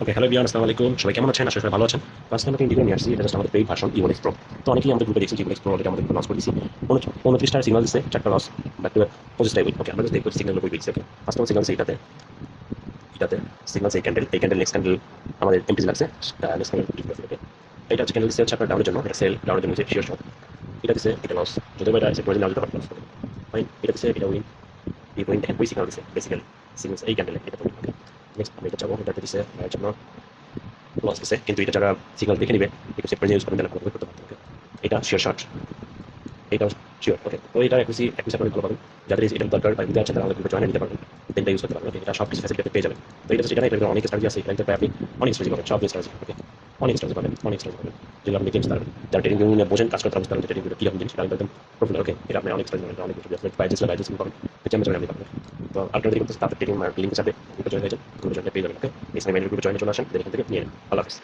ওকে, hello everyone, আসসালামু আলাইকুম। সবাই কেমন আছেন? আশা করি ভালো আছেন। তো আজকে আমরা একটা ভিডিও নিয়ে আসছি, এটা জাস্ট আমাদের পেইড ভার্সন ইওনেক্স প্রো। তো অনেকেই আমাদের গ্রুপে দেখছি যে ইওনেক্স প্রো অলরেডি আমাদের লঞ্চ করে দিয়েছি। 29টা সিগন্যাল দিচ্ছে, 4টা লস, বাট 25টাই উইন। ওকে, আমরা জাস্ট দেখবো সিগন্যালগুলো কই পেয়েছি। ওকে, ফার্স্ট অফ সিগন্যাল এইটাতে, এটাতে সিগন্যাল এই ক্যান্ডেল নেক্সট ক্যান্ডেল আমাদের এমটি লাগছে, নেক্সট ক্যান্ডেল ডিফারেন্স। ওকে, এটা হচ্ছে ক্যান্ডেল দিচ্ছে হচ্ছে আপনার ডাউনের জন্য, এটা সেল ডাউনের জন্য শিওর শট। এটা দিচ্ছে এটা লস, যদি এটা এসে পড়ে নাও যেতে পারে লস। ফাইন, এটা দিচ্ছে এটা উইন। এই পয়েন্ট দেখেন ওই সিগন্যাল দিচ্ছে বেসিক্যালি সিগন্যাল এই ক্যান্ডেলে এটা তো উইন। ওকে, নেক্সট আমি এটা যাবো, এটা দিচ্ছে জন্য লস দিছে, কিন্তু এটা যারা সিগন্যাল দেখে নিবে একটু সেট করে ইউজ করবেন, তাহলে আপনারা করতে পারবেন। ওকে, এটা শিওর শট, এটাও শিওর। ওকে, তো এটা একুশি একুশি আপনারা ভালো পাবেন, যাদের এটা দরকার বা দিতে আছে তারা আমাদের গ্রুপে জয়েন নিতে পারবেন, তিনটা ইউজ করতে পারবেন। ওকে, এটা সব কিছু ফ্যাসিলিটি পেয়ে যাবেন। তো এটা এটা না, এটা অনেক স্ট্র্যাটেজি আছে, এটা আপনি অনেক স্ট্র্যাটেজি পাবেন, সব স্ট্র্যাটেজি। ওকে, অনেক স্ট্র্যাটেজি পাবেন, অনেক স্ট্র্যাটেজি পাবেন, যেগুলো আপনি গেমস তার যারা ট্রেনিং নিয়ে বোঝেন, কাজ করতে বুঝতে পারেন ট্রেনিং কীরকম জিনিস, তারা একদম প্রফেশনাল। ওকে, এটা আপনি অনেক স্ট্র্যাটেজি পাবেন, অনেক কিছু বাইজেস পাবেন, চ্যাম্পিয়ন আপনি পাবেন। তো আপনারা দেখুন তাদের ট্রেনিং লিঙ্কের সাথে গ্রুপে জয়েন হয়ে যান, গ্রুপে জয়েন পেয়ে যাবেন। ওকে, এই সাইমেন্টের গ্রুপে জয়েন চলে আসেন, এখান থেকে নিয়ে নেন। আল্লাহ হাফিজ।